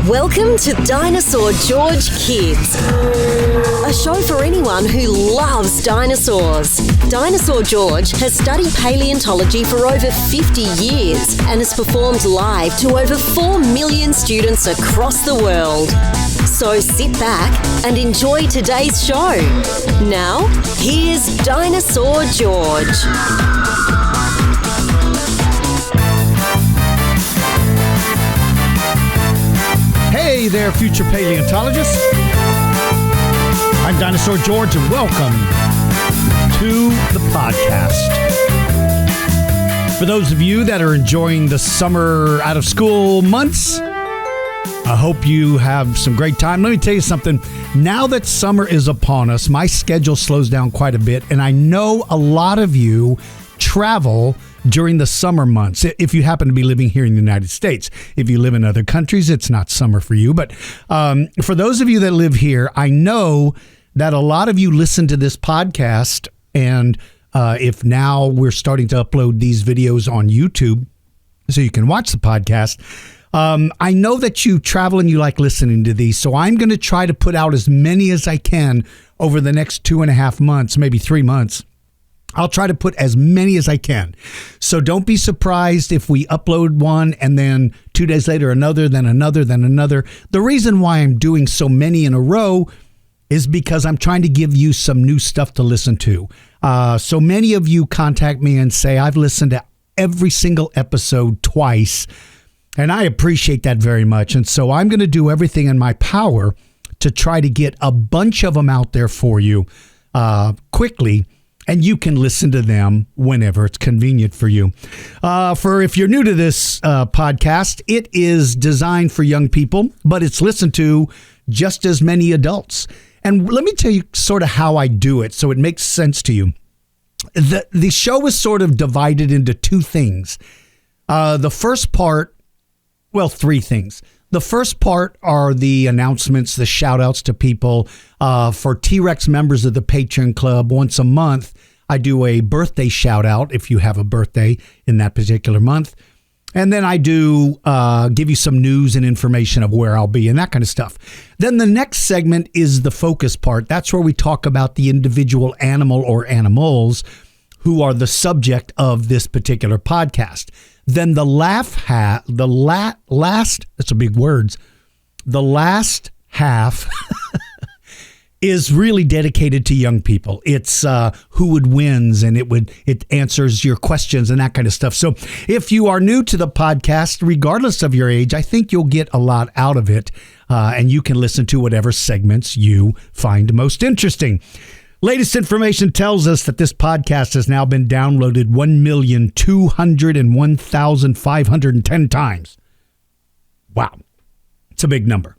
Welcome to Dinosaur George Kids, a show for anyone who loves dinosaurs. Dinosaur George has studied paleontology for over 50 years and has performed live to over 4 million students across the world. So sit back and enjoy today's show. Now, here's Dinosaur George. Hey there, future paleontologists. I'm Dinosaur George, and welcome to the podcast. For those of you that are enjoying the summer out of school months, I hope you have some great time. Let me tell you something. Now that summer is upon us, my schedule slows down quite a bit, and I know a lot of you travel during the summer months, if you happen to be living here in the United States. If you live in other countries, it's not summer for you. But for those of you that live here, I know that a lot of you listen to this podcast. And if now we're starting to upload these videos on YouTube so you can watch the podcast, I know that you travel and you like listening to these. So I'm going to try to put out as many as I can over the next 2.5 months, maybe 3 months. I'll try to put as many as I can. So don't be surprised if we upload one and then 2 days later another, then another, then another. The reason why I'm doing so many in a row is because I'm trying to give you some new stuff to listen to. So many of you contact me and say, I've listened to every single episode twice, and I appreciate that very much. And so I'm going to do everything in my power to try to get a bunch of them out there for you quickly. And you can listen to them whenever it's convenient for you. For if you're new to this podcast, it is designed for young people, but it's listened to just as many adults. And let me tell you sort of how I do it so it makes sense to you. The show is sort of divided into two things. The first part, well, three things. The first part are the announcements, the shout outs to people. For T-Rex members of the Patreon Club, once a month, I do a birthday shout out if you have a birthday in that particular month. And then I do give you some news and information of where I'll be and that kind of stuff. Then the next segment is the focus part. That's where we talk about the individual animal or animals who are the subject of this particular podcast. Then the last half is really dedicated to young people. It's who would wins, and it answers your questions and that kind of stuff. So if you are new to the podcast, regardless of your age, I think you'll get a lot out of it, and you can listen to whatever segments you find most interesting. Latest information tells us that this podcast has now been downloaded 1,201,510 times. Wow. It's a big number.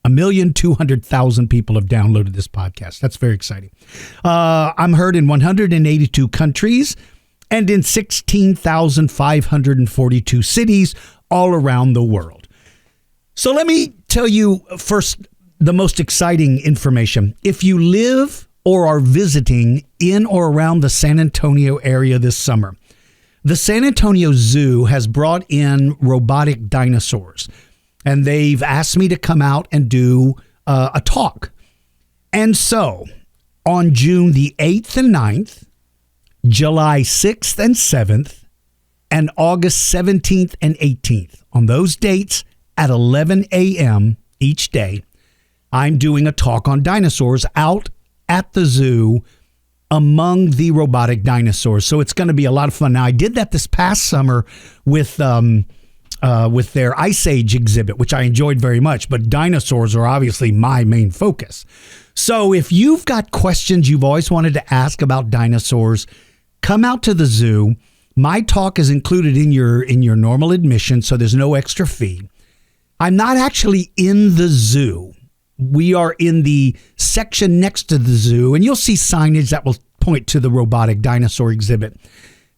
1,200,000 people have downloaded this podcast. That's very exciting. I'm heard in 182 countries and in 16,542 cities all around the world. So let me tell you first the most exciting information. If you live or are visiting in or around the San Antonio area this summer, the San Antonio Zoo has brought in robotic dinosaurs, and they've asked me to come out and do a talk. And so on June the 8th and 9th, July 6th and 7th, and August 17th and 18th, on those dates at 11 a.m. each day, I'm doing a talk on dinosaurs out at the zoo among the robotic dinosaurs. So it's going to be a lot of fun. Now, I did that this past summer with their Ice Age exhibit, which I enjoyed very much, but dinosaurs are obviously my main focus. So if you've got questions you've always wanted to ask about dinosaurs, come out to the zoo. My talk is included in your normal admission, so there's no extra fee. I'm not actually in the zoo. We are in the section next to the zoo, and you'll see signage that will point to the robotic dinosaur exhibit.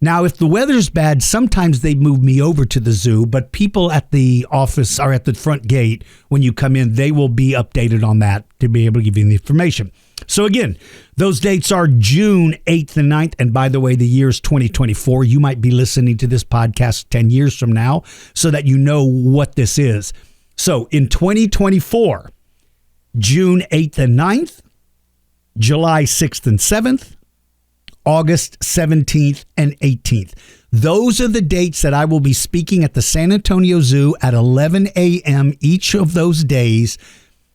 Now, if the weather's bad, sometimes they move me over to the zoo, but people at the office are at the front gate. When you come in, they will be updated on that to be able to give you the information. So again, those dates are June 8th and 9th. And by the way, the year is 2024. You might be listening to this podcast 10 years from now so that you know what this is. So in 2024, June 8th and 9th, July 6th and 7th, August 17th and 18th. Those are the dates that I will be speaking at the San Antonio Zoo at 11 a.m. each of those days.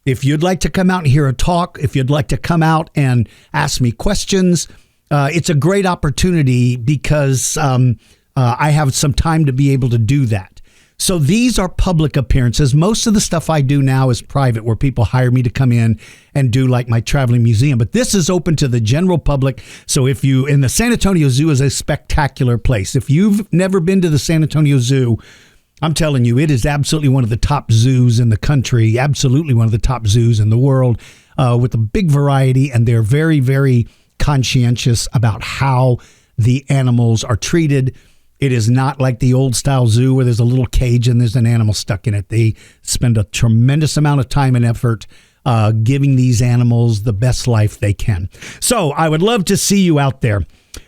If you'd like to come out and hear a talk, if you'd like to come out and ask me questions, it's a great opportunity because I have some time to be able to do that. So these are public appearances. Most of the stuff I do now is private, where people hire me to come in and do like my traveling museum. But this is open to the general public. So if you, and the San Antonio Zoo is a spectacular place. If you've never been to the San Antonio Zoo, I'm telling you, it is absolutely one of the top zoos in the country, absolutely one of the top zoos in the world, with a big variety. And they're very, very conscientious about how the animals are treated. It is not like the old style zoo where there's a little cage and there's an animal stuck in it. They spend a tremendous amount of time and effort giving these animals the best life they can. So I would love to see you out there.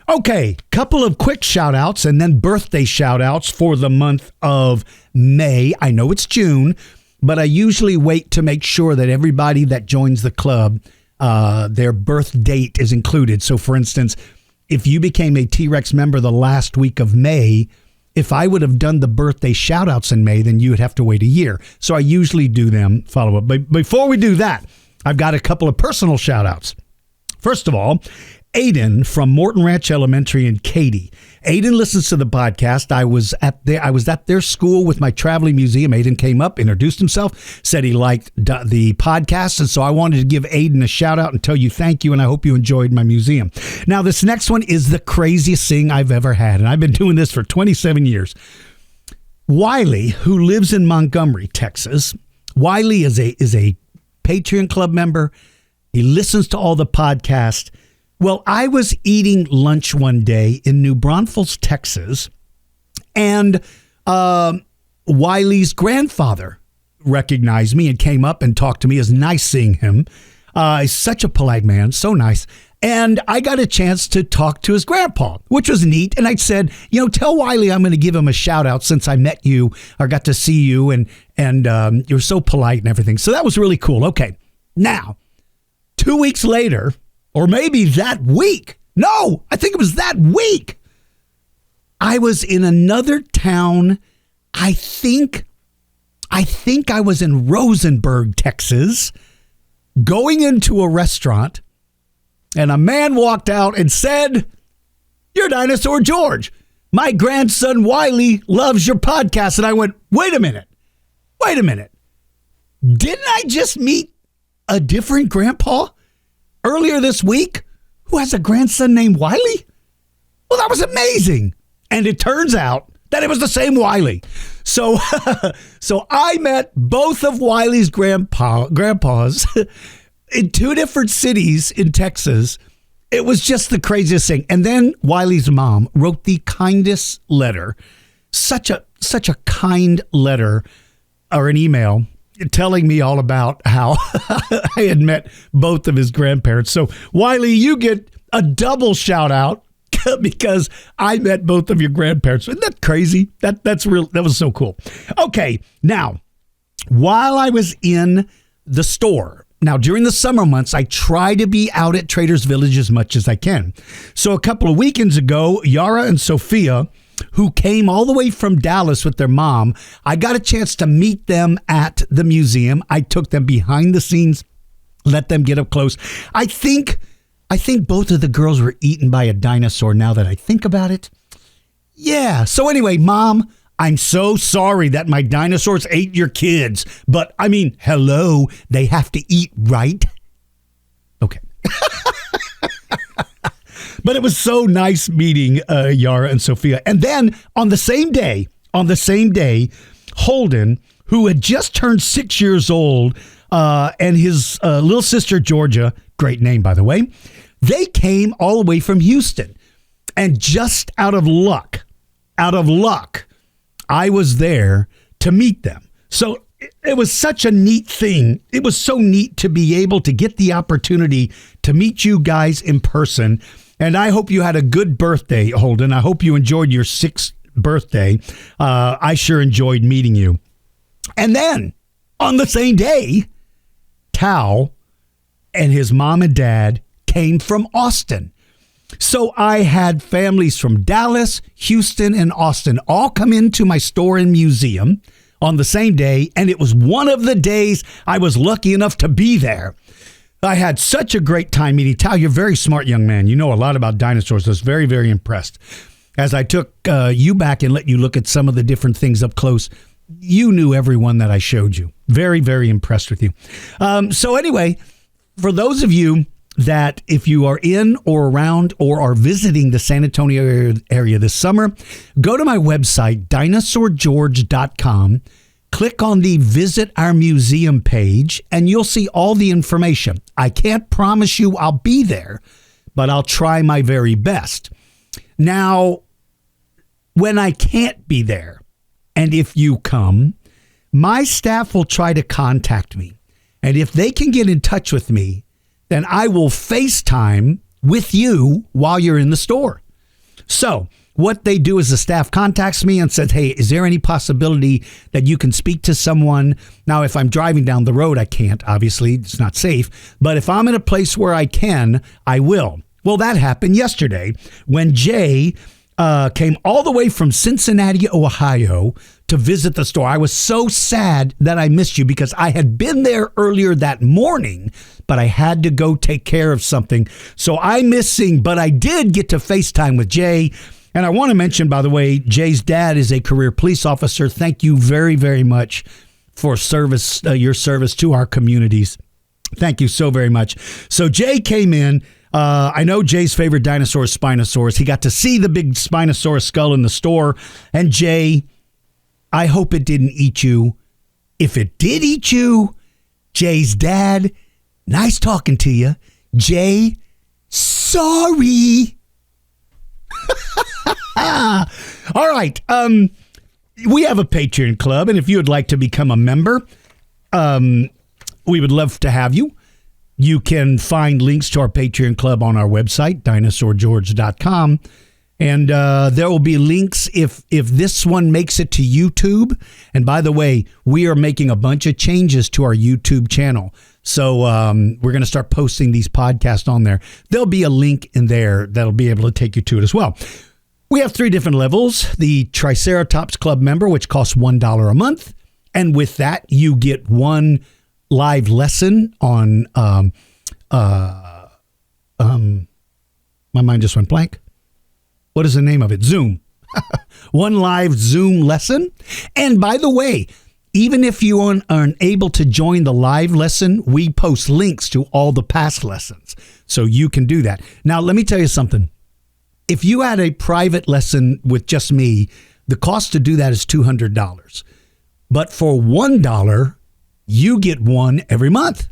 Okay, couple of quick shout outs and then birthday shout outs for the month of May. I know it's June, but I usually wait to make sure that everybody that joins the club, their birth date is included. So for instance, if you became a T-Rex member the last week of May, if I would have done the birthday shout-outs in May, then you would have to wait a year. So I usually do them follow-up. But before we do that, I've got a couple of personal shout-outs. First of all, Aiden from Morton Ranch Elementary in Katy. Aiden listens to the podcast. I was at their school with my traveling museum. Aiden came up, introduced himself, said he liked the podcast, and so I wanted to give Aiden a shout out and tell you thank you, and I hope you enjoyed my museum. Now, this next one is the craziest thing I've ever had, and I've been doing this for 27 years. Wiley, who lives in Montgomery, Texas. Wiley is a Patreon Club member. He listens to all the podcasts. Well, I was eating lunch one day in New Braunfels, Texas, and Wiley's grandfather recognized me and came up and talked to me. It was nice seeing him. He's such a polite man, so nice. And I got a chance to talk to his grandpa, which was neat. And I said, tell Wiley I'm going to give him a shout out since I met you or got to see you, and you're so polite and everything. So that was really cool. Okay, now, 2 weeks later, or maybe that week. No, I think it was that week. I was in another town. I think I was in Rosenberg, Texas, going into a restaurant, and a man walked out and said, "You're Dinosaur George. My grandson Wiley loves your podcast." And I went, wait a minute. Didn't I just meet a different grandpa earlier this week who has a grandson named Wiley? Well, that was amazing. And it turns out that it was the same Wiley. So I met both of Wiley's grandpas in two different cities in Texas. It was just the craziest thing. And then Wiley's mom wrote the kindest letter, such a kind letter, or an email, telling me all about how I had met both of his grandparents. So, Wiley, you get a double shout out because I met both of your grandparents. Isn't that crazy? That's real. That was so cool. Okay, now, while I was in the store, now during the summer months, I try to be out at Trader's Village as much as I can. So a couple of weekends ago, Yara and Sophia, who came all the way from Dallas with their mom, I got a chance to meet them at the museum. I took them behind the scenes, let them get up close. I think both of the girls were eaten by a dinosaur now that I think about it. Yeah. So anyway, Mom, I'm so sorry that my dinosaurs ate your kids. But I mean, hello, they have to eat, right? Okay. But it was so nice meeting Yara and Sophia. And then on the same day, Holden, who had just turned 6 years old, and his little sister, Georgia, great name, by the way, they came all the way from Houston. And just out of luck, I was there to meet them. So it was such a neat thing. It was so neat to be able to get the opportunity to meet you guys in person. And I hope you had a good birthday, Holden. I hope you enjoyed your 6th birthday. I sure enjoyed meeting you. And then On the same day, Tao and his mom and dad came from Austin. So I had families from Dallas, Houston, and Austin all come into my store and museum on the same day, and it was one of the days I was lucky enough to be there. I had such a great time meeting Tao. You're a very smart young man. You know a lot about dinosaurs. I was very, very impressed. As I took you back and let you look at some of the different things up close, you knew everyone that I showed you. Very, very impressed with you. So anyway, for those of you that if you are in or around or are visiting the San Antonio area this summer, go to my website, dinosaurgeorge.com, click on the Visit Our Museum page, and you'll see all the information. I can't promise you I'll be there, but I'll try my very best. Now, when I can't be there, and if you come, my staff will try to contact me. And if they can get in touch with me, then I will FaceTime with you while you're in the store. So what they do is the staff contacts me and says, hey, is there any possibility that you can speak to someone? Now, if I'm driving down the road, I can't. Obviously, it's not safe. But if I'm in a place where I can, I will. Well, that happened yesterday when Jay came all the way from Cincinnati, Ohio, to visit the store. I was so sad that I missed you because I had been there earlier that morning, but I had to go take care of something. So I'm missing, but I did get to FaceTime with Jay. And I want to mention, by the way, Jay's dad is a career police officer. Thank you very, very much for your service to our communities. Thank you so very much. So Jay came in. I know Jay's favorite dinosaur is Spinosaurus. He got to see the big Spinosaurus skull in the store. And Jay, I hope it didn't eat you. If it did eat you, Jay's dad, nice talking to you. Jay, sorry. All right. We have a Patreon club, and if you would like to become a member, we would love to have you. You can find links to our Patreon club on our website, dinosaurgeorge.com. And there will be links if this one makes it to YouTube. And by the way, we are making a bunch of changes to our YouTube channel. So we're going to start posting these podcasts on there. There'll be a link in there that'll be able to take you to it as well. We have 3 different levels. The Triceratops Club member, which costs $1 a month. And with that, you get 1 live lesson on, my mind just went blank. What is the name of it? Zoom. 1 live Zoom lesson. And by the way, even if you are unable to join the live lesson, we post links to all the past lessons. So you can do that. Now, let me tell you something. If you had a private lesson with just me, the cost to do that is $200. But for $1, you get 1 every month.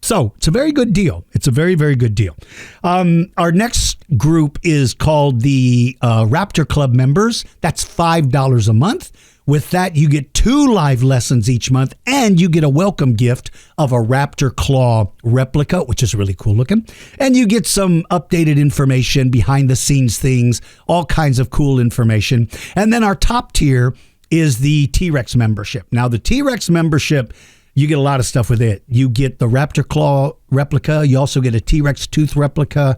So it's a very good deal. It's a very, very good deal. Our next group is called the Raptor Club members. That's $5 a month. With that, you get 2 live lessons each month, and you get a welcome gift of a Raptor Claw replica, which is really cool looking. And you get some updated information, behind the scenes things, all kinds of cool information. And then our top tier is the T-Rex membership. Now, the T-Rex membership, you get a lot of stuff with it. You get the Raptor Claw replica. You also get a T-Rex tooth replica.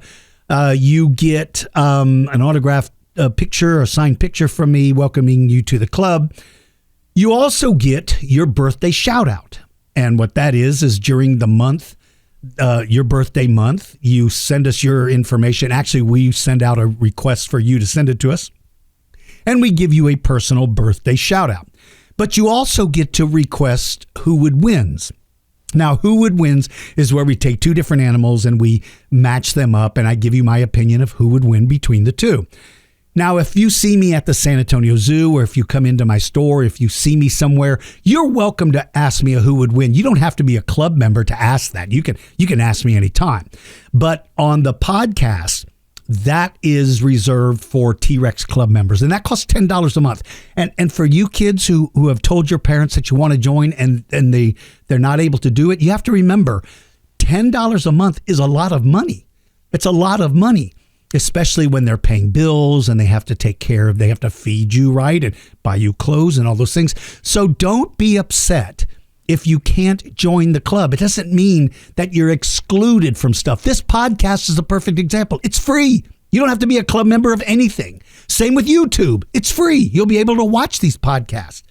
You get an autographed picture, a signed picture from me welcoming you to the club. You also get your birthday shout out. And what that is during the month, your birthday month, you send us your information. Actually, we send out a request for you to send it to us. And we give you a personal birthday shout out. But you also get to request Who Would Wins. Now, Who Would Wins is where we take 2 different animals and we match them up, and I give you my opinion of who would win between the 2. Now, if you see me at the San Antonio Zoo, or if you come into my store, if you see me somewhere, you're welcome to ask me who would win. You don't have to be a club member to ask that. You can ask me anytime. But on the podcast, that is reserved for T-Rex Club members, and that costs $10 a month. And for you kids who have told your parents that you want to join and they're not able to do it, you have to remember, $10 a month is a lot of money. It's a lot of money, especially when they're paying bills and they have to feed you, right, and buy you clothes and all those things. So don't be upset if you can't join the club. It doesn't mean that you're excluded from stuff. This podcast is a perfect example. It's free. You don't have to be a club member of anything. Same with YouTube. It's free. You'll be able to watch these podcasts.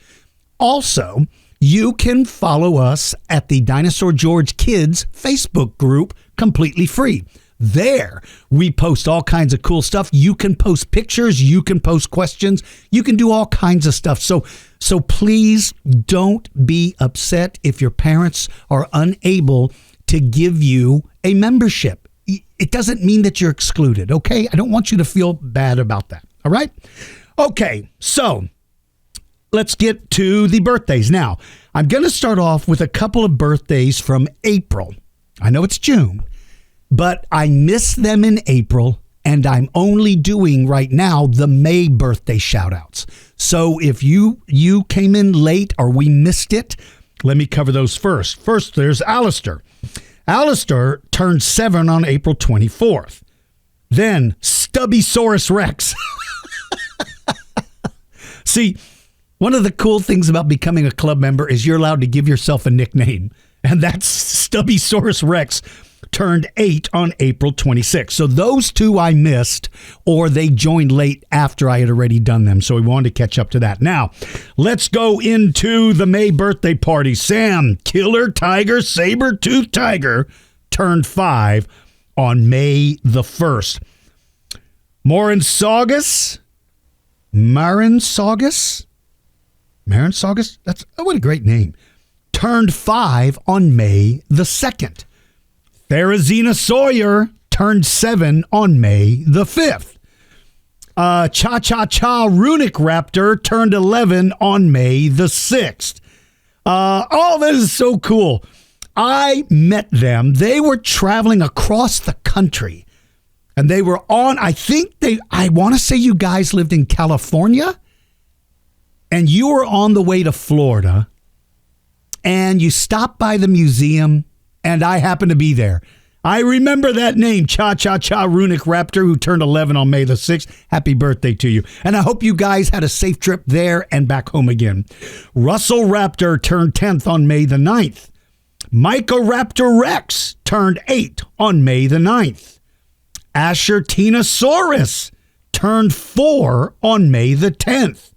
Also, you can follow us at the Dinosaur George Kids Facebook group completely free. There, we post all kinds of cool stuff. You can post pictures. You can post questions. You can do all kinds of stuff. So please don't be upset if your parents are unable to give you a membership. It doesn't mean that you're excluded, okay? I don't want you to feel bad about that, all right? Okay, so let's get to the birthdays. Now, I'm going to start off with a couple of birthdays from April. I know it's June, but I missed them in April, and I'm only doing right now the May birthday shout-outs. So if you came in late or we missed it, let me cover those first. First, there's Alistair. Alistair turned 7 on April 24th. Then, Stubbysaurus Rex. See, one of the cool things about becoming a club member is you're allowed to give yourself a nickname. And that's Stubbysaurus Rex turned 8 on April 26th. So those two I missed, or they joined late after I had already done them. So we wanted to catch up to that. Now, let's go into the May birthday party. Sam, Killer Tiger, Saber-Tooth Tiger, turned 5 on May the 1st. Marin Saugus? That's what a great name. Turned 5 on May the 2nd. Therizina Sawyer turned 7 on May the 5th. Cha-Cha-Cha Runic Raptor turned 11 on May the 6th. This is so cool. I met them. They were traveling across the country. And they were on, I want to say you guys lived in California. And you were on the way to Florida. And you stopped by the museum. And I happened to be there. I remember that name, Cha-Cha-Cha Runic Raptor, who turned 11 on May the 6th. Happy birthday to you. And I hope you guys had a safe trip there and back home again. Russell Raptor turned 10th on May the 9th. Microraptor Rex turned 8 on May the 9th. Asher Tinosaurus turned 4 on May the 10th.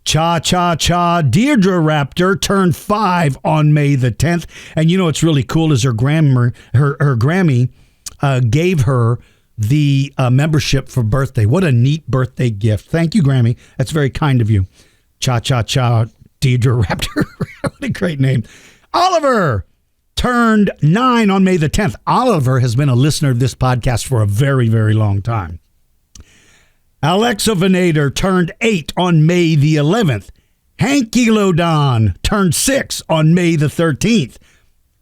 Cha-Cha-Cha Deirdre Raptor turned 5 on May the 10th. And you know what's really cool is her Grammy gave her the membership for birthday. What a neat birthday gift. Thank you, Grammy. That's very kind of you. Cha-Cha-Cha Deirdre Raptor. What a great name. Oliver turned 9 on May the 10th. Oliver has been a listener of this podcast for a very, very long time. Alexa Venator turned 8 on May the 11th. Hankylodon turned 6 on May the 13th.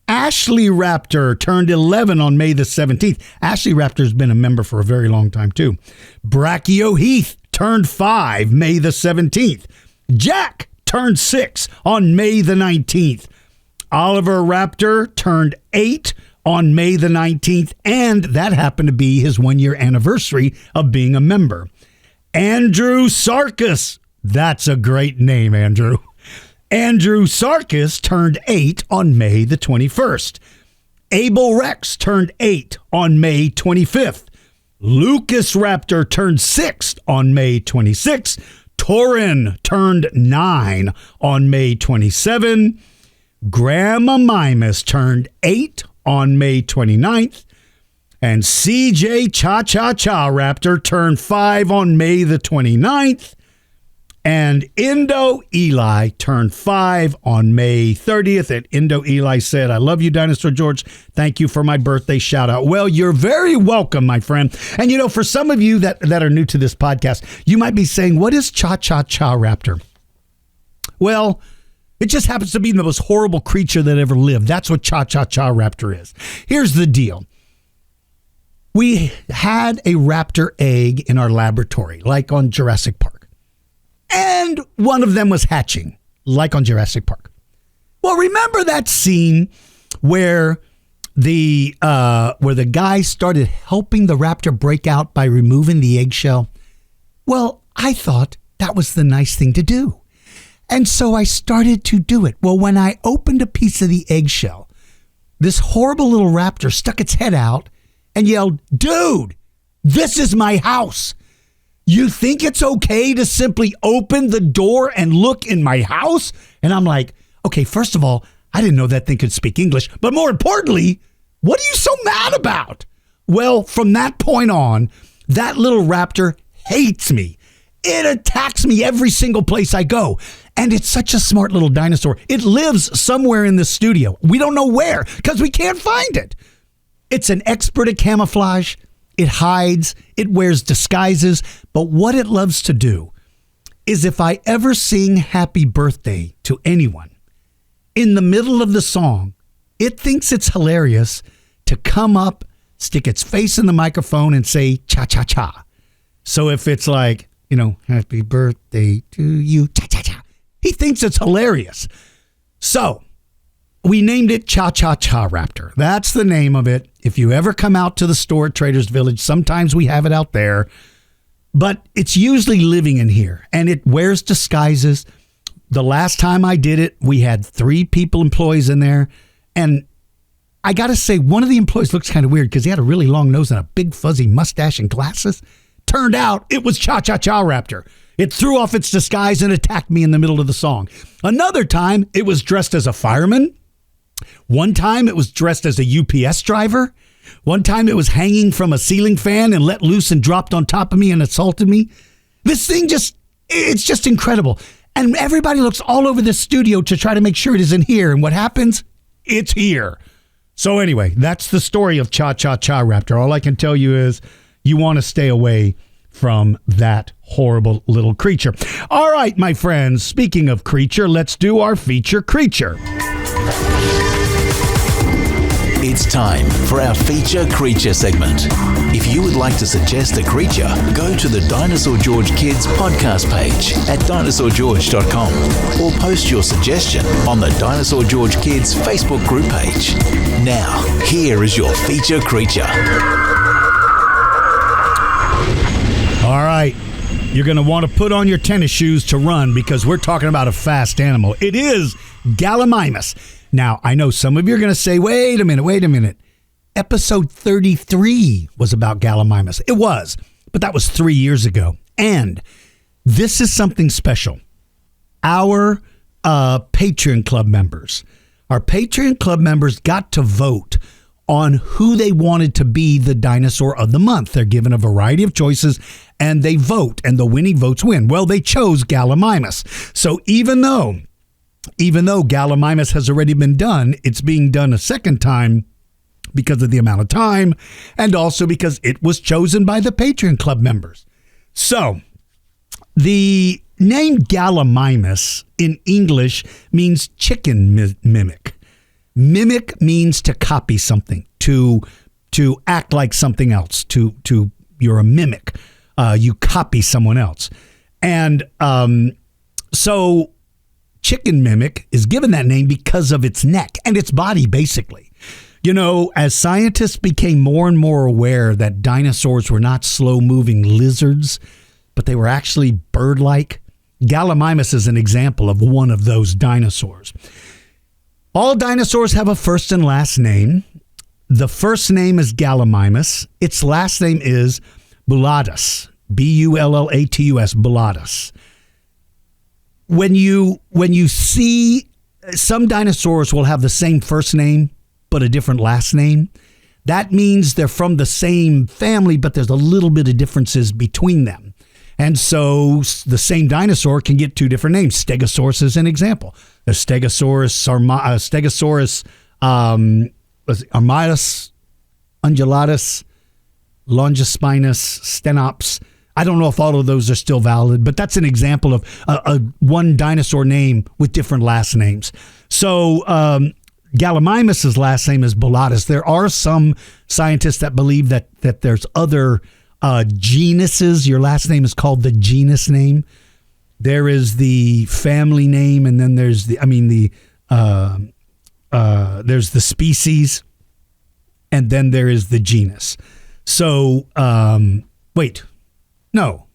Ashley Raptor turned 11 on May the 17th. Ashley Raptor's been a member for a very long time, too. Brachio Heath turned 5 May the 17th. Jack turned 6 on May the 19th. Oliver Raptor turned 8 on May the 19th, and that happened to be his 1-year anniversary of being a member. Andrew Sarkis. That's a great name, Andrew. Andrew Sarkis turned 8 on May the 21st. Abel Rex turned 8 on May 25th. Lucas Raptor turned 6 on May 26th. Torin turned 9 on May 27. Grandma Mimus turned 8 on May 29th. And CJ Cha-Cha-Cha Raptor turned 5 on May the 29th. And Indo Eli turned 5 on May 30th. And Indo Eli said, I love you, Dinosaur George. Thank you for my birthday shout out. Well, you're very welcome, my friend. And, you know, for some of you that are new to this podcast, you might be saying, what is Cha-Cha-Cha Raptor? Well, it just happens to be the most horrible creature that ever lived. That's what Cha-Cha-Cha Raptor is. Here's the deal. We had a raptor egg in our laboratory, like on Jurassic Park. And one of them was hatching, like on Jurassic Park. Well, remember that scene where the guy started helping the raptor break out by removing the eggshell? Well, I thought that was the nice thing to do. And so I started to do it. Well, when I opened a piece of the eggshell, this horrible little raptor stuck its head out and yelled, "Dude, this is my house. You think it's okay to simply open the door and look in my house?" And I'm like, okay, first of all, I didn't know that thing could speak English. But more importantly, what are you so mad about? Well, from that point on, that little raptor hates me. It attacks me every single place I go. And it's such a smart little dinosaur. It lives somewhere in the studio. We don't know where because we can't find it. It's an expert at camouflage. It hides. It wears disguises. But what it loves to do is if I ever sing happy birthday to anyone, in the middle of the song, it thinks it's hilarious to come up, stick its face in the microphone and say cha-cha-cha. So if it's like, happy birthday to you, cha-cha-cha, he thinks it's hilarious. So we named it Cha-Cha-Cha Raptor. That's the name of it. If you ever come out to the store at Trader's Village, sometimes we have it out there. But it's usually living in here, and it wears disguises. The last time I did it, we had 3 employees in there. And I got to say, one of the employees looks kind of weird because he had a really long nose and a big fuzzy mustache and glasses. Turned out it was Cha-Cha-Cha Raptor. It threw off its disguise and attacked me in the middle of the song. Another time, it was dressed as a fireman. One time, it was dressed as a UPS driver. One time, it was hanging from a ceiling fan and let loose and dropped on top of me and assaulted me. This thing it's just incredible. And everybody looks all over this studio to try to make sure it isn't here. And what happens? It's here. So anyway, that's the story of Cha-Cha-Cha Raptor. All I can tell you is you want to stay away from that horrible little creature. All right, my friends, speaking of creature, let's do our feature creature. It's time for our feature creature segment. If you would like to suggest a creature, go to the Dinosaur George Kids podcast page at dinosaurgeorge.com or post your suggestion on the Dinosaur George Kids Facebook group page. Now, here is your feature creature. All right, you're going to want to put on your tennis shoes to run because we're talking about a fast animal. It is Gallimimus. Now, I know some of you are going to say, wait a minute. Episode 33 was about Gallimimus. It was, but that was 3 years ago. And this is something special. Our Patreon Club members got to vote on who they wanted to be the dinosaur of the month. They're given a variety of choices and they vote, and the winning votes win. Well, they chose Gallimimus. So even though Gallimimus has already been done, it's being done a second time because of the amount of time and also because it was chosen by the Patreon Club members. So the name Gallimimus in English means chicken mimic. Mimic means to copy something, to act like something else, you're a mimic. You copy someone else. And so chicken mimic is given that name because of its neck and its body, basically. As scientists became more and more aware that dinosaurs were not slow-moving lizards, but they were actually bird-like, Gallimimus is an example of one of those dinosaurs. All dinosaurs have a first and last name. The first name is Gallimimus. Its last name is Bullatus, Bullatus, Bullatus. When you see some dinosaurs will have the same first name but a different last name, that means they're from the same family, but there's a little bit of differences between them. And so the same dinosaur can get 2 different names. Stegosaurus is an example. There's Stegosaurus armatus, undulatus, longispinus, stenops. I don't know if all of those are still valid, but that's an example of one dinosaur name with different last names. So Gallimimus's last name is Bullatus. There are some scientists that believe that there's other genuses. Your last name is called the genus name. There is the family name, and then there's there's the species, and then there is the genus. So No.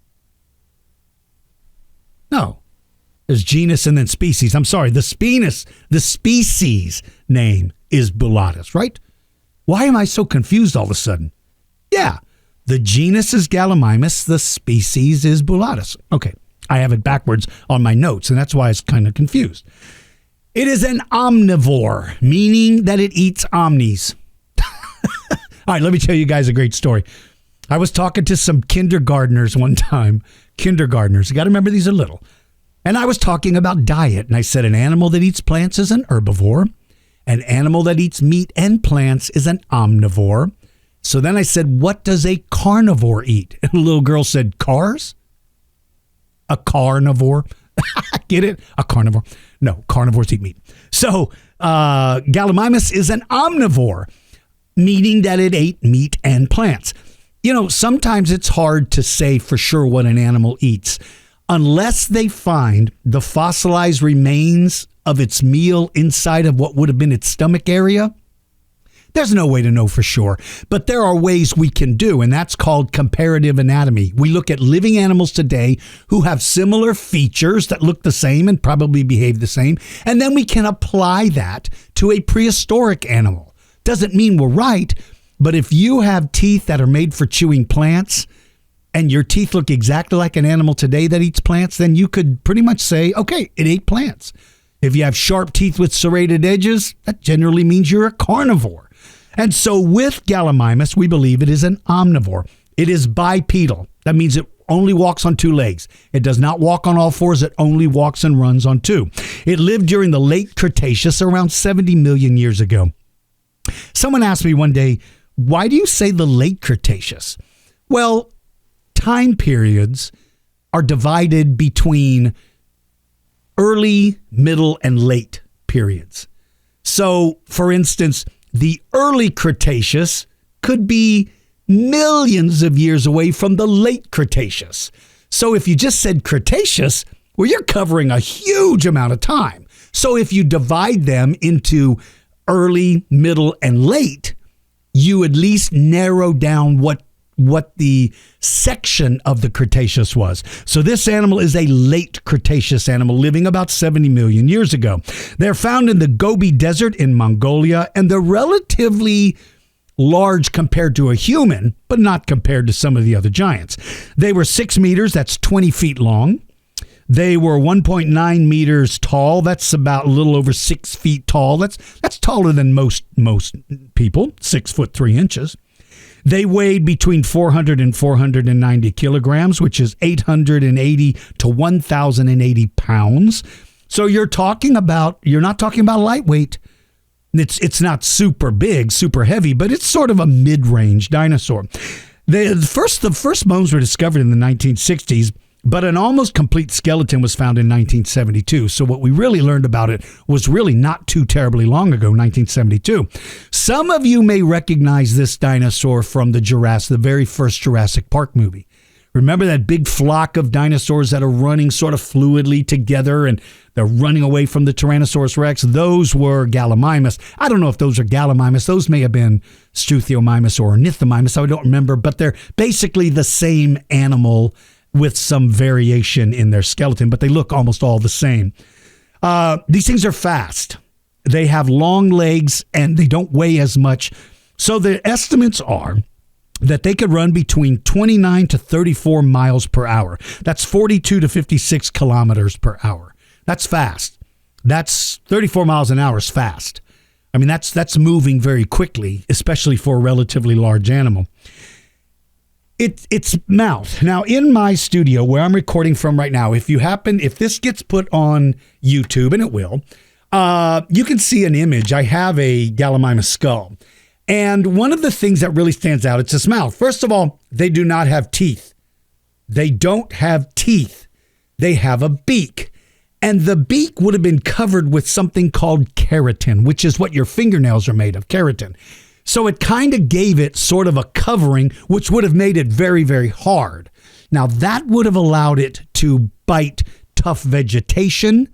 There's genus and then species. I'm sorry, the species name is Bullatus, right? Why am I so confused all of a sudden? Yeah, the genus is Gallimimus, the species is Bullatus. Okay, I have it backwards on my notes, and that's why I was kind of confused. It is an omnivore, meaning that it eats omnis. All right, let me tell you guys a great story. I was talking to some kindergartners one time. Kindergartners, you got to remember these are little. And I was talking about diet, and I said an animal that eats plants is an herbivore. An animal that eats meat and plants is an omnivore. So then I said, what does a carnivore eat? And the little girl said, cars? A carnivore? Get it? A carnivore. No, carnivores eat meat. So Gallimimus is an omnivore, meaning that it ate meat and plants. You know, sometimes it's hard to say for sure what an animal eats unless they find the fossilized remains of its meal inside of what would have been its stomach area. There's no way to know for sure, but there are ways we can do, and that's called comparative anatomy. We look at living animals today who have similar features that look the same and probably behave the same, and then we can apply that to a prehistoric animal. Doesn't mean we're right, but if you have teeth that are made for chewing plants and your teeth look exactly like an animal today that eats plants, then you could pretty much say, okay, it ate plants. If you have sharp teeth with serrated edges, that generally means you're a carnivore. And so with Gallimimus, we believe it is an omnivore. It is bipedal. That means it only walks on two legs. It does not walk on all fours. It only walks and runs on two. It lived during the late Cretaceous, around 70 million years ago. Someone asked me one day, why do you say the late Cretaceous? Well, time periods are divided between early, middle, and late periods. So, for instance, the early Cretaceous could be millions of years away from the late Cretaceous. So if you just said Cretaceous, well, you're covering a huge amount of time. So if you divide them into early, middle, and late, you at least narrow down what the section of the Cretaceous was. So this animal is a late Cretaceous animal living about 70 million years ago. They're found in the Gobi Desert in Mongolia, and they're relatively large compared to a human, but not compared to some of the other giants. They were 6 meters, that's 20 feet long. They were 1.9 meters tall. That's about a little over 6 feet tall. That's taller than most people, 6 foot 3 inches. They weighed between 400 and 490 kilograms, which is 880 to 1,080 pounds. So you're not talking about lightweight. It's not super big, super heavy, but it's sort of a mid-range dinosaur. The first bones were discovered in the 1960s, but an almost complete skeleton was found in 1972. So what we really learned about it was really not too terribly long ago, 1972. Some of you may recognize this dinosaur from the very first Jurassic Park movie. Remember that big flock of dinosaurs that are running sort of fluidly together and they're running away from the Tyrannosaurus Rex? Those were Gallimimus. I don't know if those are Gallimimus. Those may have been Struthiomimus or Ornithomimus. I don't remember, but they're basically the same animal with some variation in their skeleton, but they look almost all the same. These things are fast. They have long legs and they don't weigh as much. So the estimates are that they could run between 29 to 34 miles per hour. That's 42 to 56 kilometers per hour. That's fast. That's 34 miles an hour is fast. I mean, that's moving very quickly, especially for a relatively large animal. It's mouth. Now, in my studio where I'm recording from right now, if this gets put on YouTube, and it will, you can see an image. I have a Gallimimus skull. And one of the things that really stands out, it's its mouth. First of all, they do not have teeth. They don't have teeth. They have a beak. And the beak would have been covered with something called keratin, which is what your fingernails are made of, keratin. So it kind of gave it sort of a covering, which would have made it very, very hard. Now, that would have allowed it to bite tough vegetation,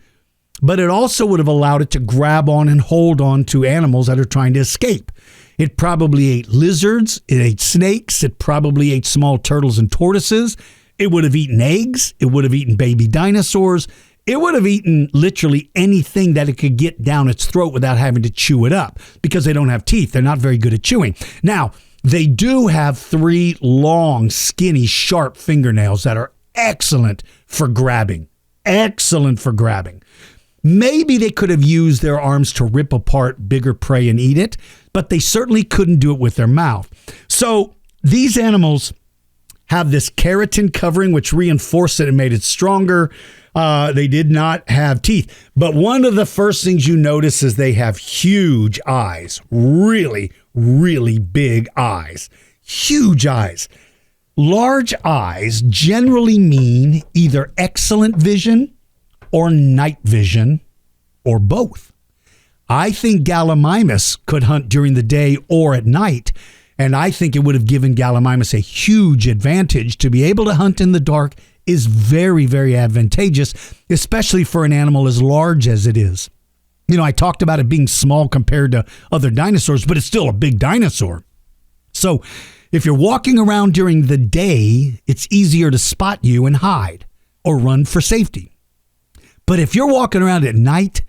but it also would have allowed it to grab on and hold on to animals that are trying to escape. It probably ate lizards. It ate snakes. It probably ate small turtles and tortoises. It would have eaten eggs. It would have eaten baby dinosaurs. it would have eaten literally anything that it could get down its throat without having to chew it up because they don't have teeth. They're not very good at chewing. Now, they do have 3 long, skinny, sharp fingernails that are excellent for grabbing. Excellent for grabbing. Maybe they could have used their arms to rip apart bigger prey and eat it, but they certainly couldn't do it with their mouth. So these animals have this keratin covering, which reinforced it and made it stronger. They did not have teeth. But one of the first things you notice is they have huge eyes. Really, really big eyes. Huge eyes. Large eyes generally mean either excellent vision or night vision or both. I think Gallimimus could hunt during the day or at night, and I think it would have given Gallimimus a huge advantage. To be able to hunt in the dark is very, very advantageous, especially for an animal as large as it is. You know, I talked about it being small compared to other dinosaurs, but it's still a big dinosaur. So if you're walking around during the day, it's easier to spot you and hide or run for safety. But if you're walking around at night